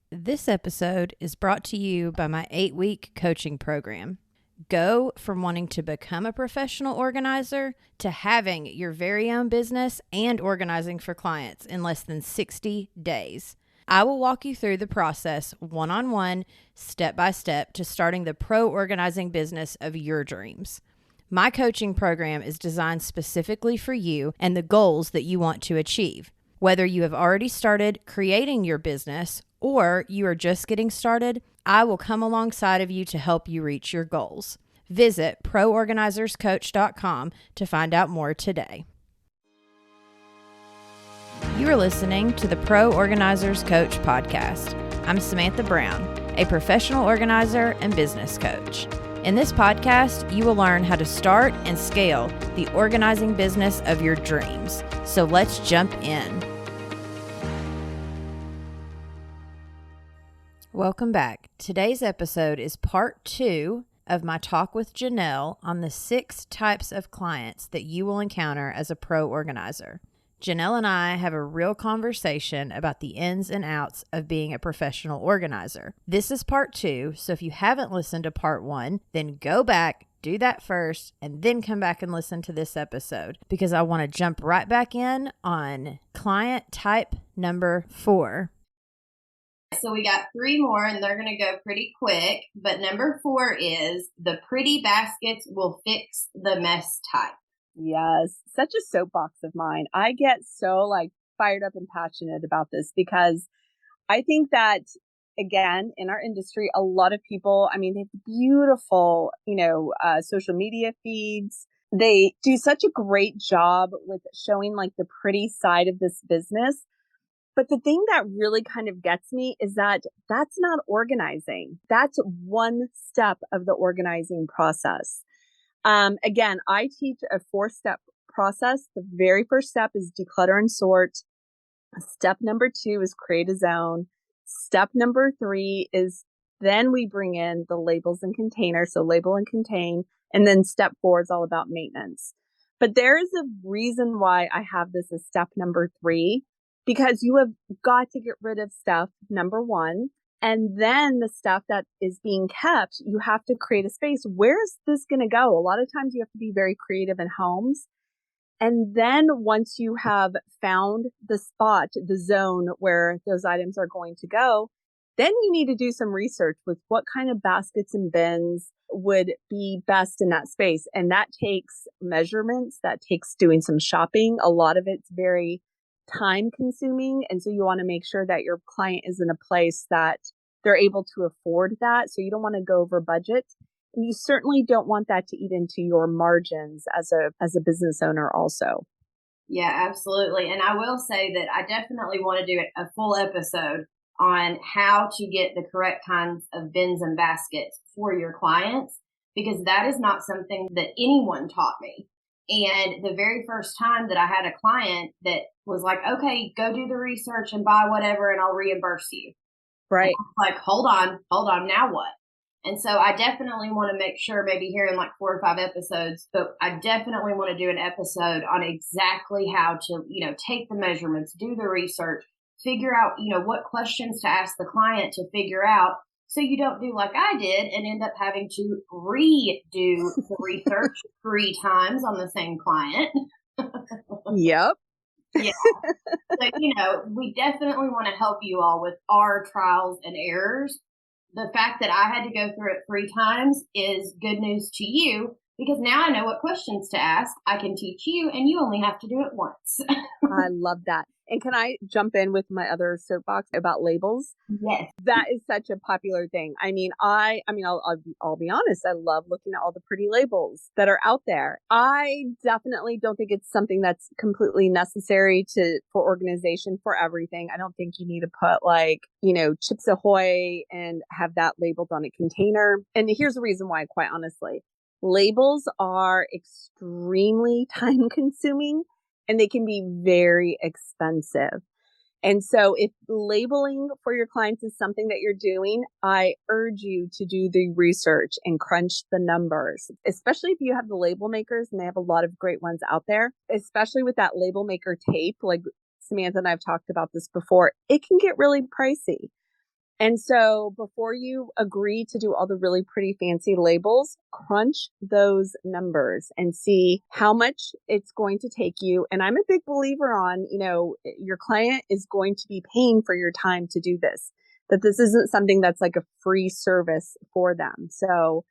This episode is brought to you by my 8-week coaching program. Go from wanting to become a professional organizer to having your very own business and organizing for clients in less than 60 days. I will walk you through the process one-on-one, step-by-step to starting the pro organizing business of your dreams. My coaching program is designed specifically for you and the goals that you want to achieve. Whether you have already started creating your business or you are just getting started, I will come alongside of you to help you reach your goals. Visit proorganizerscoach.com to find out more today. You are listening to the Pro Organizers Coach podcast. I'm Samantha Brown, a professional organizer and business coach. In this podcast, you will learn how to start and scale the organizing business of your dreams. So let's jump in. Welcome back. Today's episode is part 2 of my talk with Janel on the 6 types of clients that you will encounter as a pro organizer. Janel and I have a real conversation about the ins and outs of being a professional organizer. This is part 2, so if you haven't listened to part 1, then go back, do that first, and then come back and listen to this episode because I want to jump right back in on client type number 4. So we got 3 more and they're going to go pretty quick. But number 4 is the pretty baskets will fix the mess type. Yes, such a soapbox of mine. I get so fired up and passionate about this because I think that, again, in our industry, a lot of people, they have beautiful, social media feeds. They do such a great job with showing the pretty side of this business. But the thing that really kind of gets me is that that's not organizing. That's one step of the organizing process. Again, I teach a 4-step process. The very first step is declutter and sort. Step number 2 is create a zone. Step number 3 is then we bring in the labels and containers. So label and contain. And then step 4 is all about maintenance. But there is a reason why I have this as step number 3. Because you have got to get rid of stuff, number 1, and then the stuff that is being kept, you have to create a space. Where is this going to go? A lot of times you have to be very creative in homes. And then once you have found the spot, the zone where those items are going to go, then you need to do some research with what kind of baskets and bins would be best in that space. And that takes measurements, that takes doing some shopping. A lot of it's very time consuming. And so you want to make sure that your client is in a place that they're able to afford that. So you don't want to go over budget. And you certainly don't want that to eat into your margins as a business owner also. Yeah, absolutely. And I will say that I definitely want to do a full episode on how to get the correct kinds of bins and baskets for your clients, because that is not something that anyone taught me. And the very first time that I had a client that was like, okay, go do the research and buy whatever and I'll reimburse you. Right. Like, hold on, now what? And so I definitely want to make sure, maybe here in 4 or 5 episodes, but I definitely want to do an episode on exactly how to, take the measurements, do the research, figure out, what questions to ask the client to figure out. So you don't do like I did and end up having to redo the research 3 times on the same client. Yep. Yeah. So, we definitely want to help you all with our trials and errors. The fact that I had to go through it 3 times is good news to you, because now I know what questions to ask. I can teach you and you only have to do it once. I love that. And can I jump in with my other soapbox about labels? Yes. That is such a popular thing. I'll be honest. I love looking at all the pretty labels that are out there. I definitely don't think it's something that's completely necessary for organization for everything. I don't think you need to put Chips Ahoy and have that labeled on a container. And here's the reason why, quite honestly. Labels are extremely time consuming and they can be very expensive. And so if labeling for your clients is something that you're doing, I urge you to do the research and crunch the numbers, especially if you have the label makers, and they have a lot of great ones out there, especially with that label maker tape. Like Samantha and I have talked about this before, it can get really pricey. And so before you agree to do all the really pretty fancy labels, crunch those numbers and see how much it's going to take you. And I'm a big believer on, your client is going to be paying for your time to do this, that this isn't something that's like a free service for them. So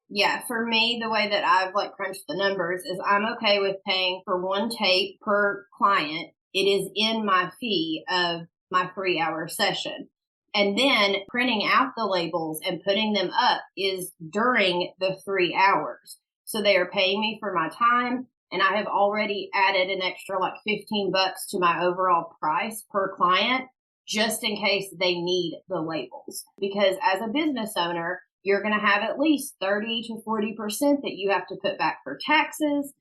yeah, for me, the way that I've like crunched the numbers is I'm okay with paying for one tape per client. It is in my fee of my 3 hour session. And then printing out the labels and putting them up is during the 3 hours. So they are paying me for my time. And I have already added an extra like $15 to my overall price per client, just in case they need the labels. Because as a business owner, you're going to have at least 30 to 40% that you have to put back for taxes.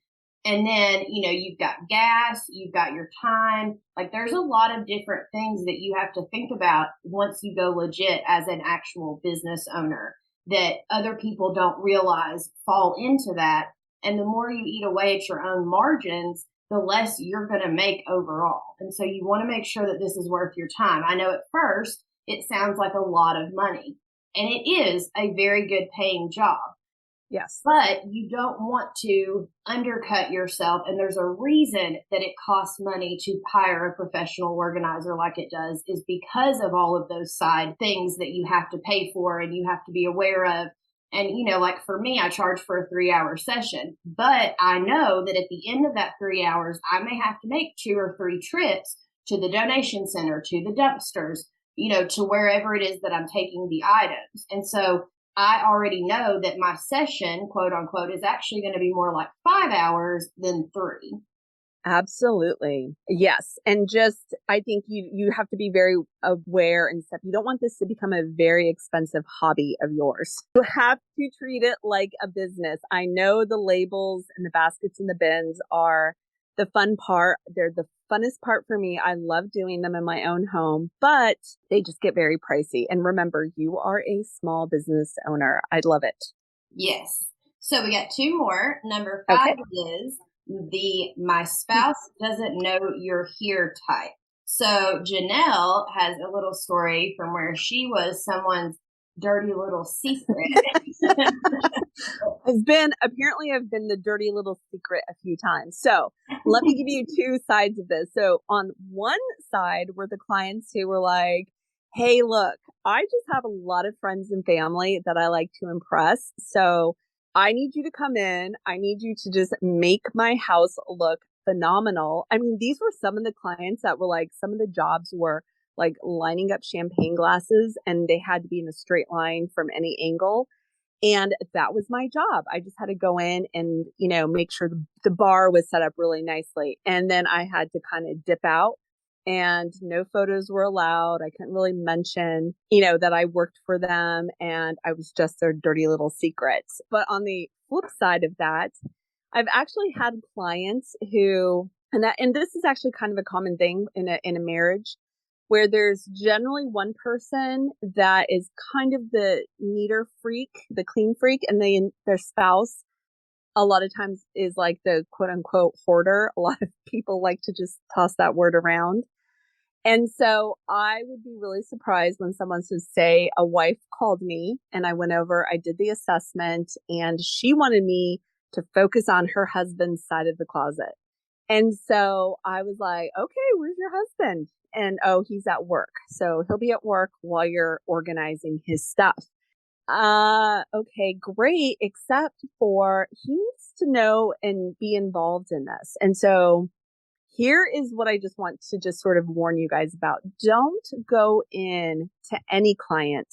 And then, you've got gas, you've got your time. Like there's a lot of different things that you have to think about once you go legit as an actual business owner that other people don't realize fall into that. And the more you eat away at your own margins, the less you're going to make overall. And so you want to make sure that this is worth your time. I know at first it sounds like a lot of money, and it is a very good paying job. yes. But you don't want to undercut yourself. And there's a reason that it costs money to hire a professional organizer like it does, is because of all of those side things that you have to pay for and you have to be aware of. And, like for me, I charge for a 3 hour session, but I know that at the end of that 3 hours, I may have to make 2 or 3 trips to the donation center, to the dumpsters, to wherever it is that I'm taking the items. And so I already know that my session, quote unquote, is actually going to be more like 5 hours than 3. Absolutely. Yes. And just, I think you have to be very aware and stuff. You don't want this to become a very expensive hobby of yours. You have to treat it like a business. I know the labels and the baskets and the bins are the fun part. They're the funnest part for me. I love doing them in my own home, but they just get very pricey. And remember, you are a small business owner. I love it. Yes. So we got 2 more. Number 5 is my spouse doesn't know you're here type. So Janelle has a little story from where she was someone's dirty little secret. I've been the dirty little secret a few times. So let me give you 2 sides of this. So on one side were the clients who were like, hey, look, I just have a lot of friends and family that I like to impress. So I need you to come in. I need you to just make my house look phenomenal. I mean, these were some of the clients that were like, some of the jobs were like lining up champagne glasses and they had to be in a straight line from any angle. And that was my job. I just had to go in and, make sure the bar was set up really nicely. And then I had to kind of dip out, and no photos were allowed. I couldn't really mention, that I worked for them and I was just their dirty little secrets. But on the flip side of that, I've actually had clients who, and this is actually kind of a common thing in a marriage, where there's generally one person that is kind of the neater freak, the clean freak, and their spouse a lot of times is like the quote unquote hoarder. A lot of people like to just toss that word around. And so I would be really surprised when someone says, say a wife called me and I went over, I did the assessment, and she wanted me to focus on her husband's side of the closet. And so I was like, okay, where's your husband? And oh, he's at work. So he'll be at work while you're organizing his stuff. Okay, great. Except for he needs to know and be involved in this. And so here is what I just want to just sort of warn you guys about. Don't go in to any client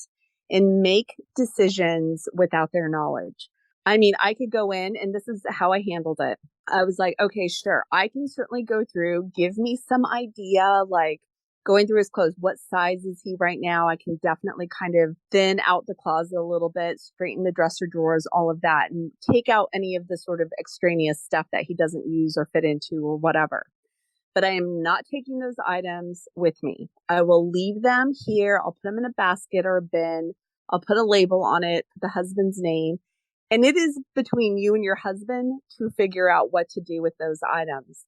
and make decisions without their knowledge. I mean, I could go in, and this is how I handled it. I was like, okay, sure. I can certainly go through, give me some idea, like going through his clothes. What size is he right now? I can definitely kind of thin out the closet a little bit, straighten the dresser drawers, all of that, and take out any of the sort of extraneous stuff that he doesn't use or fit into or whatever. But I am not taking those items with me. I will leave them here. I'll put them in a basket or a bin. I'll put a label on it, the husband's name. And it is between you and your husband to figure out what to do with those items.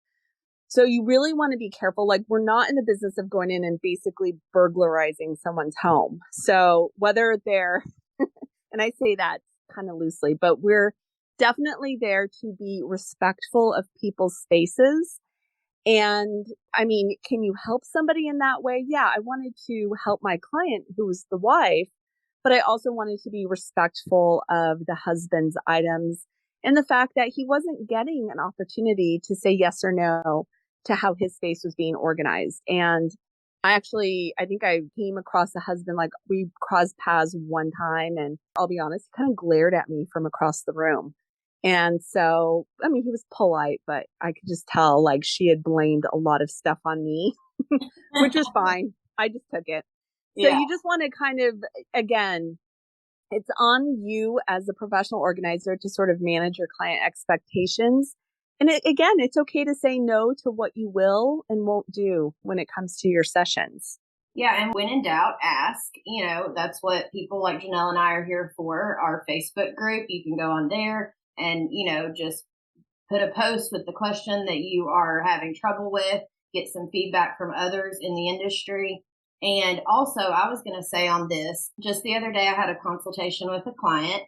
So you really want to be careful. Like, we're not in the business of going in and basically burglarizing someone's home. So whether they're, and I say that kind of loosely, but we're definitely there to be respectful of people's spaces. And I mean, can you help somebody in that way? Yeah, I wanted to help my client who was the wife, but I also wanted to be respectful of the husband's items and the fact that he wasn't getting an opportunity to say yes or no to how his space was being organized. And I think I came across the husband, like we crossed paths one time, and I'll be honest, he kind of glared at me from across the room. And so, I mean, he was polite, but I could just tell like she had blamed a lot of stuff on me, which was fine. I just took it. So Yeah. you just want to kind of, again, it's on you as a professional organizer to sort of manage your client expectations. And again, it's okay to say no to what you will and won't do when it comes to your sessions. Yeah, and when in doubt, ask. That's what people like Janelle and I are here for. Our Facebook group, you can go on there and, just put a post with the question that you are having trouble with, get some feedback from others in the industry. And also, I was going to say on this, just the other day, I had a consultation with a client,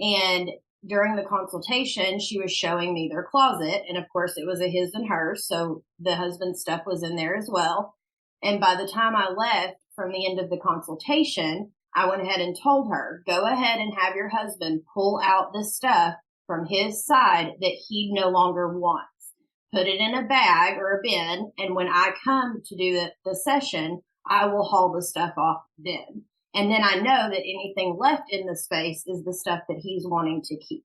and during the consultation, she was showing me their closet. And of course, it was a his and hers. So the husband's stuff was in there as well. And by the time I left from the end of the consultation, I went ahead and told her, go ahead and have your husband pull out the stuff from his side that he no longer wants. Put it in a bag or a bin. And when I come to do the session, I will haul the stuff off then. And then I know that anything left in the space is the stuff that he's wanting to keep.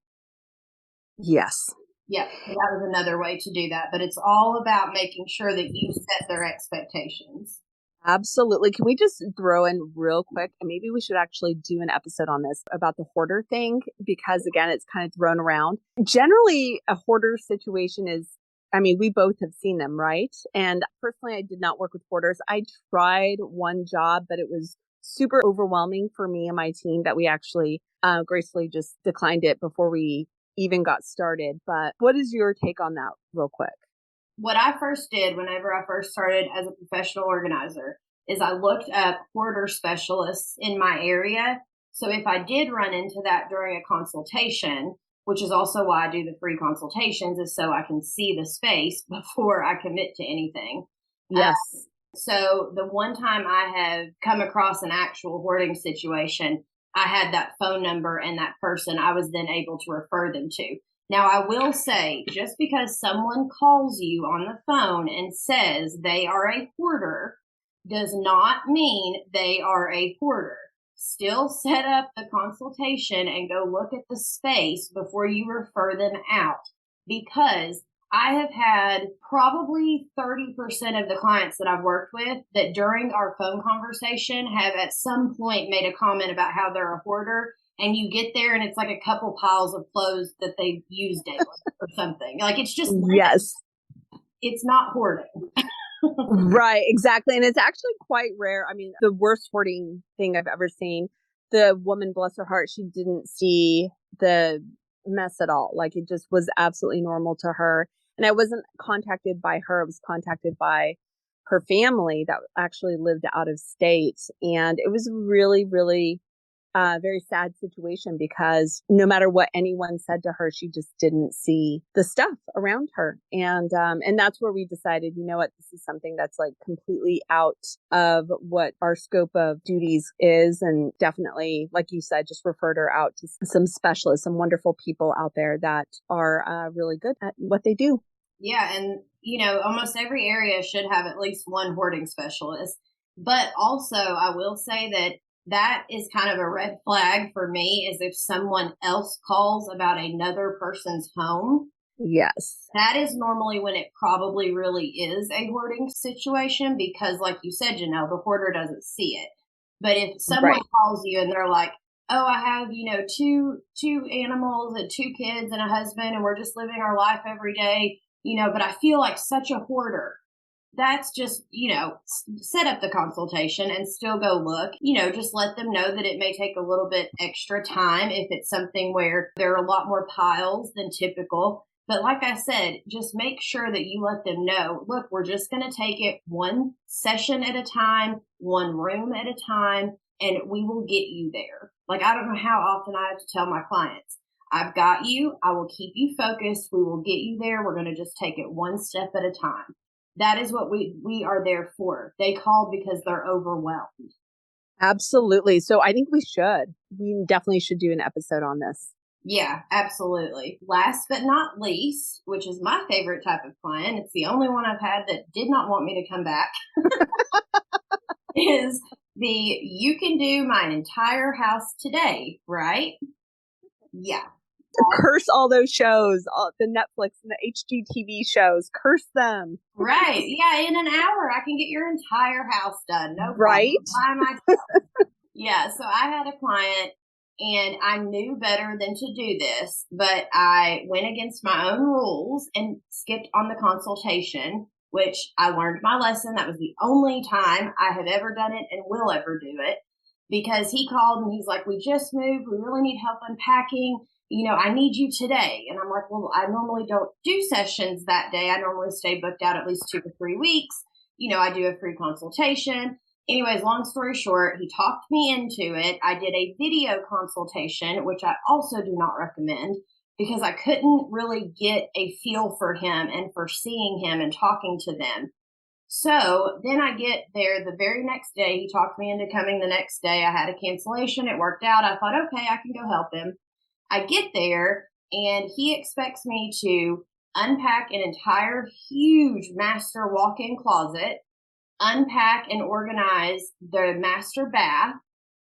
Yes. Yeah, that was another way to do that. But it's all about making sure that you set their expectations. Absolutely. Can we just throw in real quick? And maybe we should actually do an episode on this about the hoarder thing, because again, it's kind of thrown around. Generally, a hoarder situation is, I mean, we both have seen them, right? And personally, I did not work with hoarders. I tried one job, but it was super overwhelming for me and my team that we actually gracefully just declined it before we even got started. But what is your take on that real quick? What I first did whenever I first started as a professional organizer is I looked up hoarder specialists in my area. So if I did run into that during a consultation, which is also why I do the free consultations, is so I can see the space before I commit to anything. Yes. So the one time I have come across an actual hoarding situation, I had that phone number and that person I was then able to refer them to. Now, I will say, just because someone calls you on the phone and says they are a hoarder does not mean they are a hoarder. Still set up the consultation and go look at the space before you refer them out, because I have had probably 30% of the clients that I've worked with that during our phone conversation have at some point made a comment about how they're a hoarder. And you get there and it's like a couple piles of clothes that they've used daily or something. Like, it's just, yes, it's not hoarding. Right, exactly. And it's actually quite rare. I mean, the worst hoarding thing I've ever seen, the woman, bless her heart, she didn't see the mess at all. Like, it just was absolutely normal to her. And I wasn't contacted by her. I was contacted by her family that actually lived out of state. And it was really, really very sad situation, because no matter what anyone said to her, she just didn't see the stuff around her. And that's where we decided, you know what, this is something that's like completely out of what our scope of duties is. And definitely, like you said, just referred her out to some specialists, some wonderful people out there that are really good at what they do. Yeah. And, almost every area should have at least one hoarding specialist. But also, I will say that is kind of a red flag for me, is if someone else calls about another person's home. Yes. That is normally when it probably really is a hoarding situation, because like you said, Janelle, the hoarder doesn't see it. But if someone calls you and they're like, oh, I have, two animals and 2 kids and a husband, and we're just living our life every day, but I feel like such a hoarder. That's just, set up the consultation and still go look, just let them know that it may take a little bit extra time if it's something where there are a lot more piles than typical. But like I said, just make sure that you let them know, look, we're just going to take it one session at a time, one room at a time, and we will get you there. Like, I don't know how often I have to tell my clients, I've got you. I will keep you focused. We will get you there. We're going to just take it one step at a time. That is what we are there for. They call because they're overwhelmed. Absolutely. So I think we definitely should do an episode on this. Yeah, absolutely. Last but not least, which is my favorite type of client, it's the only one I've had that did not want me to come back, is you can do my entire house today, right? Yeah. Curse all those shows, all the Netflix and the HGTV shows, curse them. Right. Yeah, in an hour I can get your entire house done. No problem. Right? By myself. Yeah, so I had a client and I knew better than to do this, but I went against my own rules and skipped on the consultation, which I learned my lesson. That was the only time I have ever done it and will ever do it, because he called and he's like, we just moved. We really need help unpacking. I need you today. And I'm like, well, I normally don't do sessions that day. I normally stay booked out at least 2 to 3 weeks. I do a free consultation. Anyways, long story short, he talked me into it. I did a video consultation, which I also do not recommend because I couldn't really get a feel for him and for seeing him and talking to them. So then I get there the very next day. He talked me into coming the next day. I had a cancellation. It worked out. I thought, okay, I can go help him. I get there and he expects me to unpack an entire huge master walk-in closet, unpack and organize the master bath,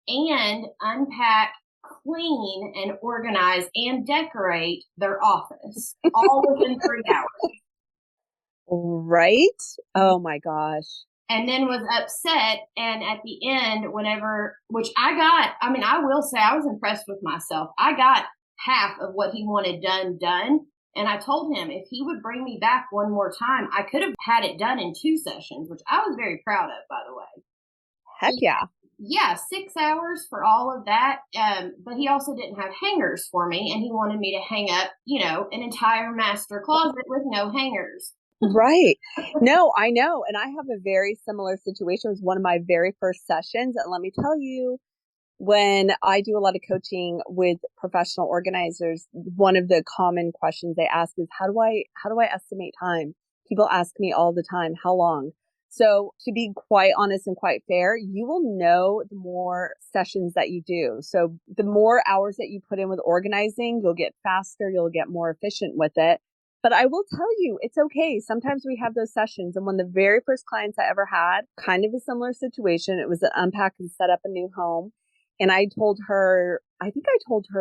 and unpack, clean, and organize and decorate their office all within 3 hours. Right? Oh my gosh. And then was upset. And at the end, which I will say I was impressed with myself. I got half of what he wanted done. And I told him if he would bring me back one more time, I could have had it done in 2 sessions, which I was very proud of, by the way. Heck yeah. Yeah, 6 hours for all of that. But he also didn't have hangers for me. And he wanted me to hang up, an entire master closet with no hangers. Right. No, I know. And I have a very similar situation. It was one of my very first sessions. And let me tell you, when I do a lot of coaching with professional organizers, one of the common questions they ask is, how do I estimate time? People ask me all the time, how long? So to be quite honest and quite fair, you will know the more sessions that you do. So the more hours that you put in with organizing, you'll get faster, you'll get more efficient with it. But I will tell you, it's okay. Sometimes we have those sessions. And one of the very first clients I ever had, kind of a similar situation, it was an unpack and set up a new home. And I told her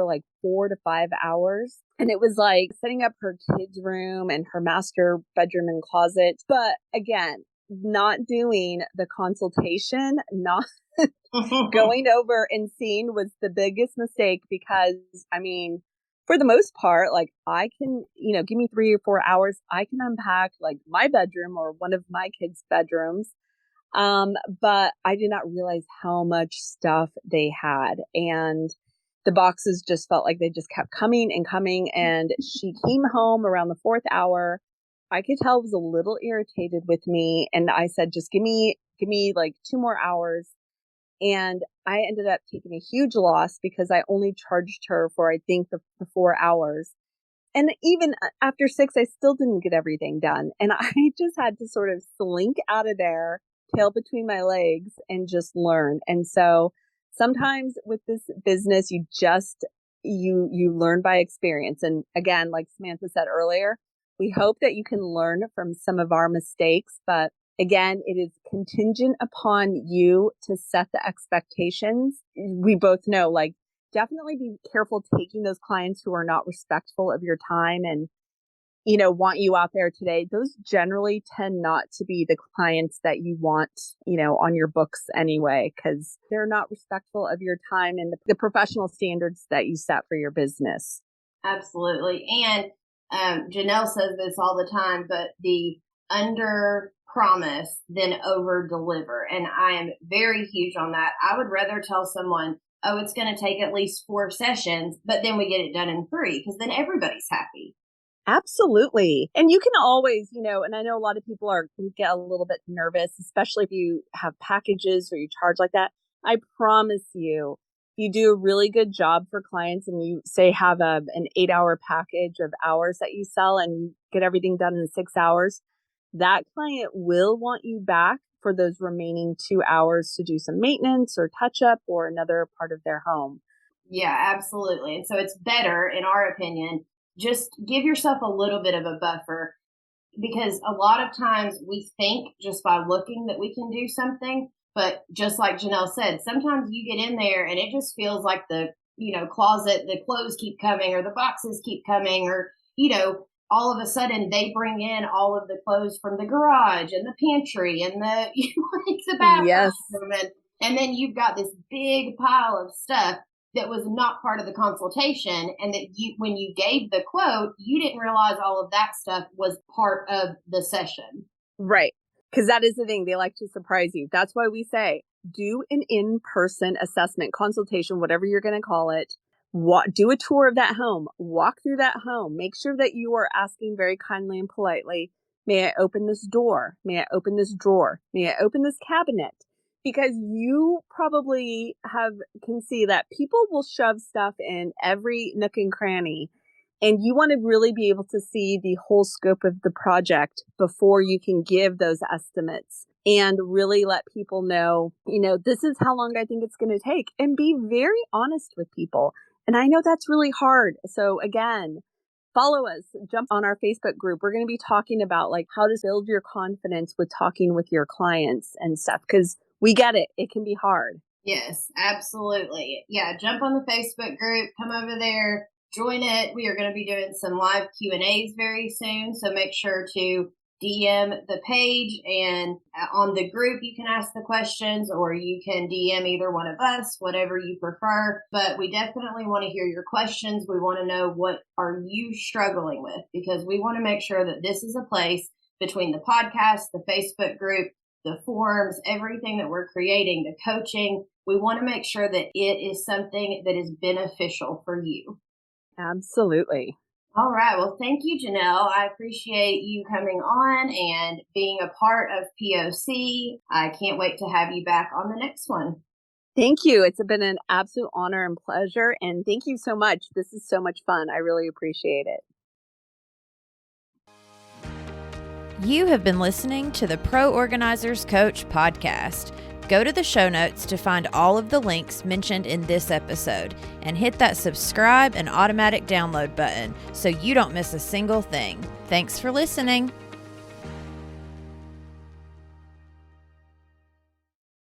like 4 to 5 hours. And it was like setting up her kids' room and her master bedroom and closet. But again, not doing the consultation, not going over and seeing was the biggest mistake because, for the most part, like I can, give me 3 or 4 hours. I can unpack like my bedroom or one of my kids' bedrooms. But I did not realize how much stuff they had. And the boxes just felt like they just kept coming and coming. And she came home around the 4th hour. I could tell was a little irritated with me. And I said, just give me like 2 more hours. And I ended up taking a huge loss because I only charged her for, I think, the 4 hours. And even after 6, I still didn't get everything done. And I just had to sort of slink out of there, tail between my legs, and just learn. And so sometimes with this business, you learn by experience. And again, like Samantha said earlier, we hope that you can learn from some of our mistakes, but again, it is contingent upon you to set the expectations. We both know, like, definitely be careful taking those clients who are not respectful of your time and, want you out there today. Those generally tend not to be the clients that you want, on your books anyway, because they're not respectful of your time and the professional standards that you set for your business. Absolutely. And Janelle says this all the time, but the under promise than over deliver. And I am very huge on that. I would rather tell someone, oh, it's going to take at least 4 sessions, but then we get it done in 3, because then everybody's happy. Absolutely. And you can always, and I know a lot of people get a little bit nervous, especially if you have packages or you charge like that. I promise you, if you do a really good job for clients and you say have an 8-hour package of hours that you sell and you get everything done in 6 hours, that client will want you back for those remaining 2 hours to do some maintenance or touch up or another part of their home. Yeah, absolutely. And so it's better, in our opinion, just give yourself a little bit of a buffer, because a lot of times we think just by looking that we can do something. But just like Janelle said, sometimes you get in there and it just feels like the, closet, the clothes keep coming or the boxes keep coming, or, all of a sudden they bring in all of the clothes from the garage and the pantry and the bathroom. Yes. And then you've got this big pile of stuff that was not part of the consultation, and that when you gave the quote, you didn't realize all of that stuff was part of the session. Right. Because that is the thing. They like to surprise you. That's why we say do an in-person assessment, consultation, whatever you're going to call it. Do a tour of that home. Walk through that home. Make sure that you are asking very kindly and politely, may I open this door? May I open this drawer? May I open this cabinet? Because you probably can see that people will shove stuff in every nook and cranny. And you want to really be able to see the whole scope of the project before you can give those estimates, and really let people know, this is how long I think it's going to take, and be very honest with people. And I know that's really hard. So again, follow us, jump on our Facebook group. We're going to be talking about how to build your confidence with talking with your clients and stuff, because we get it. It can be hard. Yes, absolutely. Yeah, jump on the Facebook group, come over there, join it. We are going to be doing some live Q&As very soon, so make sure to DM the page, and on the group you can ask the questions, or you can DM either one of us, whatever you prefer. But we definitely want to hear your questions. We want to know what are you struggling with, because we want to make sure that this is a place between the podcast, the Facebook group, the forums, everything that we're creating, the coaching. We want to make sure that it is something that is beneficial for you. Absolutely. All right. Well, thank you, Janelle. I appreciate you coming on and being a part of POC. I can't wait to have you back on the next one. Thank you. It's been an absolute honor and pleasure. And thank you so much. This is so much fun. I really appreciate it. You have been listening to the Pro Organizers Coach podcast. Go to the show notes to find all of the links mentioned in this episode, and hit that subscribe and automatic download button so you don't miss a single thing. Thanks for listening.